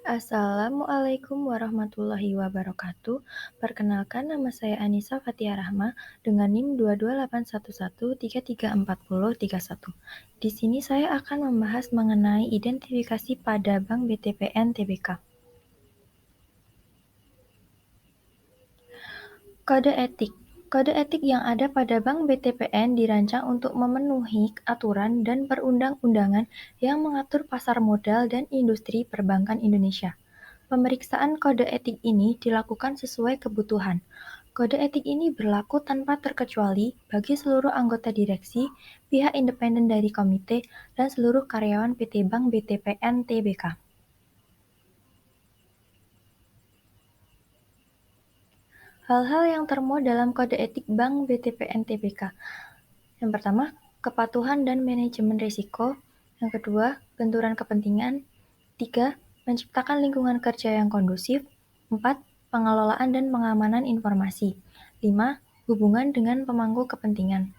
Assalamualaikum warahmatullahi wabarakatuh. Perkenalkan nama saya Anissa Fathia Rahma dengan NIM 22811334031. Di sini saya akan membahas mengenai identifikasi pada Bank BTPN Tbk. Kode etik. Kode etik yang ada pada Bank BTPN dirancang untuk memenuhi aturan dan perundang-undangan yang mengatur pasar modal dan industri perbankan Indonesia. Pemeriksaan kode etik ini dilakukan sesuai kebutuhan. Kode etik ini berlaku tanpa terkecuali bagi seluruh anggota direksi, pihak independen dari komite, dan seluruh karyawan PT Bank BTPN Tbk. Hal-hal yang termuat dalam kode etik Bank BTPN Tbk. Yang pertama, kepatuhan dan manajemen risiko. Yang kedua, benturan kepentingan. 3. Menciptakan lingkungan kerja yang kondusif. 4. Pengelolaan dan pengamanan informasi. 5. Hubungan dengan pemangku kepentingan.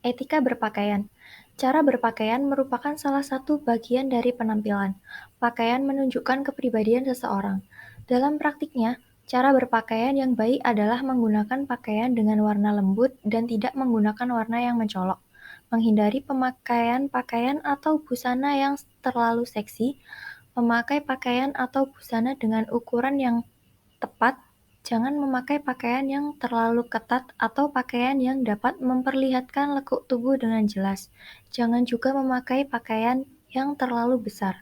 Etika berpakaian. Cara berpakaian merupakan salah satu bagian dari penampilan. Pakaian menunjukkan kepribadian seseorang. Dalam praktiknya, cara berpakaian yang baik adalah menggunakan pakaian dengan warna lembut dan tidak menggunakan warna yang mencolok. Menghindari pemakaian pakaian atau busana yang terlalu seksi, memakai pakaian atau busana dengan ukuran yang tepat. Jangan memakai pakaian yang terlalu ketat atau pakaian yang dapat memperlihatkan lekuk tubuh dengan jelas. Jangan juga memakai pakaian yang terlalu besar.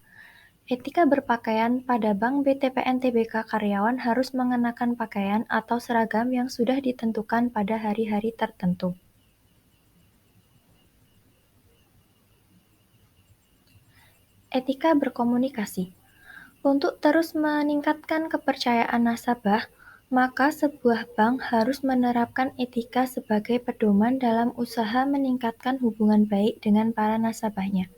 Etika berpakaian pada Bank BTPN Tbk karyawan harus mengenakan pakaian atau seragam yang sudah ditentukan pada hari-hari tertentu. Etika berkomunikasi. Untuk terus meningkatkan kepercayaan nasabah, maka sebuah bank harus menerapkan etika sebagai pedoman dalam usaha meningkatkan hubungan baik dengan para nasabahnya.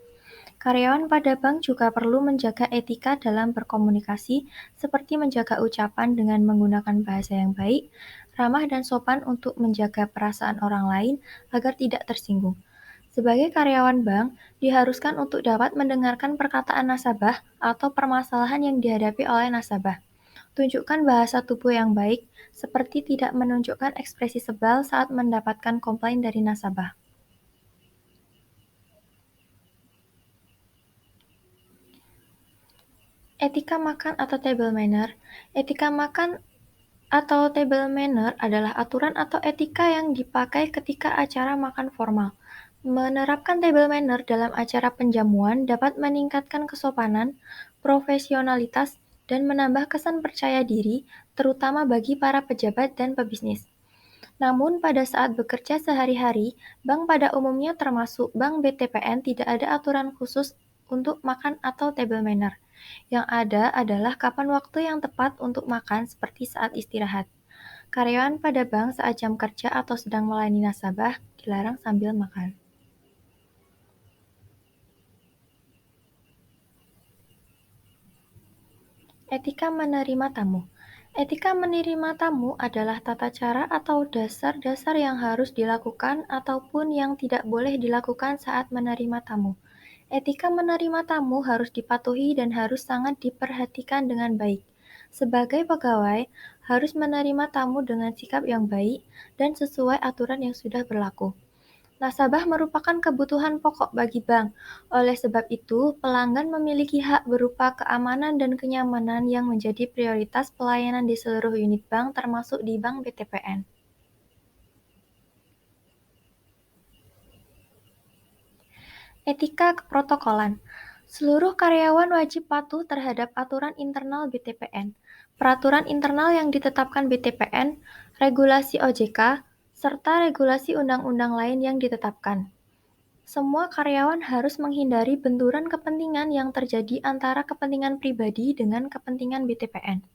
Karyawan pada bank juga perlu menjaga etika dalam berkomunikasi, seperti menjaga ucapan dengan menggunakan bahasa yang baik, ramah dan sopan untuk menjaga perasaan orang lain agar tidak tersinggung. Sebagai karyawan bank, diharuskan untuk dapat mendengarkan perkataan nasabah atau permasalahan yang dihadapi oleh nasabah. Tunjukkan bahasa tubuh yang baik, seperti tidak menunjukkan ekspresi sebal saat mendapatkan komplain dari nasabah. Etika makan atau table manner. Etika makan atau table manner adalah aturan atau etika yang dipakai ketika acara makan formal. Menerapkan table manner dalam acara penjamuan dapat meningkatkan kesopanan, profesionalitas, dan menambah kesan percaya diri, terutama bagi para pejabat dan pebisnis. Namun, pada saat bekerja sehari-hari, bank pada umumnya termasuk Bank BTPN tidak ada aturan khusus untuk makan atau table manner. Yang ada adalah kapan waktu yang tepat untuk makan seperti saat istirahat. Karyawan pada bank saat jam kerja atau sedang melayani nasabah dilarang sambil makan. Etika menerima tamu. Etika menerima tamu adalah tata cara atau dasar-dasar yang harus dilakukan ataupun yang tidak boleh dilakukan saat menerima tamu. Etika menerima tamu harus dipatuhi dan harus sangat diperhatikan dengan baik. Sebagai pegawai, harus menerima tamu dengan sikap yang baik dan sesuai aturan yang sudah berlaku. Nasabah merupakan kebutuhan pokok bagi bank. Oleh sebab itu, pelanggan memiliki hak berupa keamanan dan kenyamanan yang menjadi prioritas pelayanan di seluruh unit bank termasuk di Bank BTPN. Etika keprotokolan. Seluruh karyawan wajib patuh terhadap aturan internal BTPN, peraturan internal yang ditetapkan BTPN, regulasi OJK, serta regulasi undang-undang lain yang ditetapkan. Semua karyawan harus menghindari benturan kepentingan yang terjadi antara kepentingan pribadi dengan kepentingan BTPN.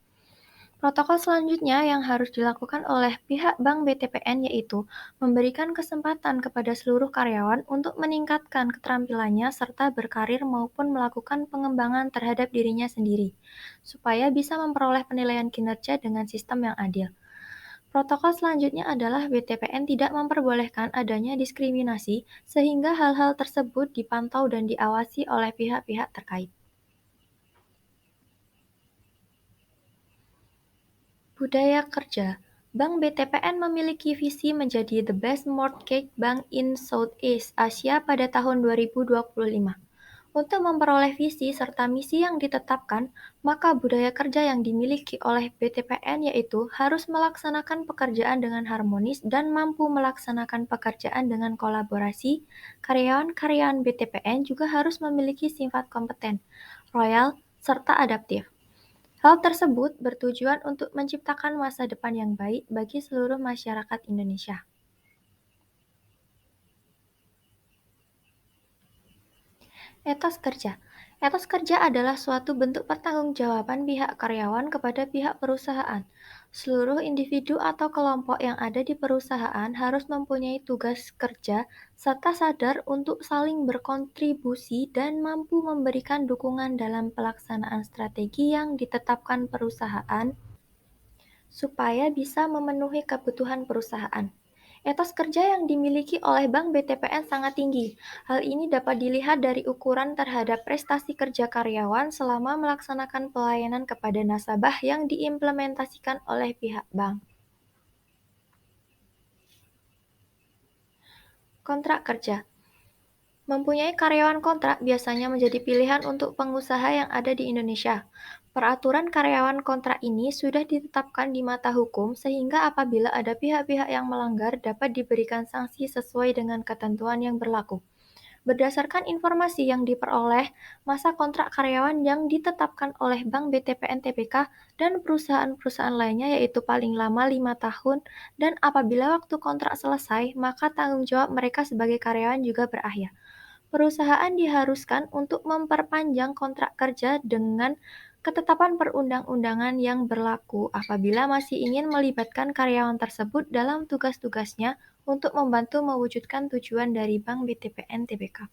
Protokol selanjutnya yang harus dilakukan oleh pihak Bank BTPN yaitu memberikan kesempatan kepada seluruh karyawan untuk meningkatkan keterampilannya serta berkarir maupun melakukan pengembangan terhadap dirinya sendiri, supaya bisa memperoleh penilaian kinerja dengan sistem yang adil. Protokol selanjutnya adalah BTPN tidak memperbolehkan adanya diskriminasi, sehingga hal-hal tersebut dipantau dan diawasi oleh pihak-pihak terkait. Budaya kerja. Bank BTPN memiliki visi menjadi the best mortgage bank in Southeast Asia pada tahun 2025. Untuk memperoleh visi serta misi yang ditetapkan, maka budaya kerja yang dimiliki oleh BTPN yaitu harus melaksanakan pekerjaan dengan harmonis dan mampu melaksanakan pekerjaan dengan kolaborasi. Karyawan-karyawan BTPN juga harus memiliki sifat kompeten, royal, serta adaptif. Hal tersebut bertujuan untuk menciptakan masa depan yang baik bagi seluruh masyarakat Indonesia. Etos kerja. Etos kerja adalah suatu bentuk pertanggungjawaban pihak karyawan kepada pihak perusahaan. Seluruh individu atau kelompok yang ada di perusahaan harus mempunyai tugas kerja serta sadar untuk saling berkontribusi dan mampu memberikan dukungan dalam pelaksanaan strategi yang ditetapkan perusahaan supaya bisa memenuhi kebutuhan perusahaan. Etos kerja yang dimiliki oleh Bank BTPN sangat tinggi. Hal ini dapat dilihat dari ukuran terhadap prestasi kerja karyawan selama melaksanakan pelayanan kepada nasabah yang diimplementasikan oleh pihak bank. Kontrak kerja. Mempunyai karyawan kontrak biasanya menjadi pilihan untuk pengusaha yang ada di Indonesia. Peraturan karyawan kontrak ini sudah ditetapkan di mata hukum sehingga apabila ada pihak-pihak yang melanggar dapat diberikan sanksi sesuai dengan ketentuan yang berlaku. Berdasarkan informasi yang diperoleh, masa kontrak karyawan yang ditetapkan oleh Bank BTPN Tbk dan perusahaan-perusahaan lainnya yaitu paling lama 5 tahun dan apabila waktu kontrak selesai, maka tanggung jawab mereka sebagai karyawan juga berakhir. Perusahaan diharuskan untuk memperpanjang kontrak kerja dengan ketetapan perundang-undangan yang berlaku apabila masih ingin melibatkan karyawan tersebut dalam tugas-tugasnya untuk membantu mewujudkan tujuan dari Bank BTPN Tbk.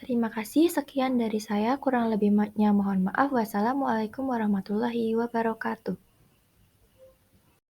Terima kasih, sekian dari saya. Kurang lebihnya mohon maaf. Wassalamualaikum warahmatullahi wabarakatuh.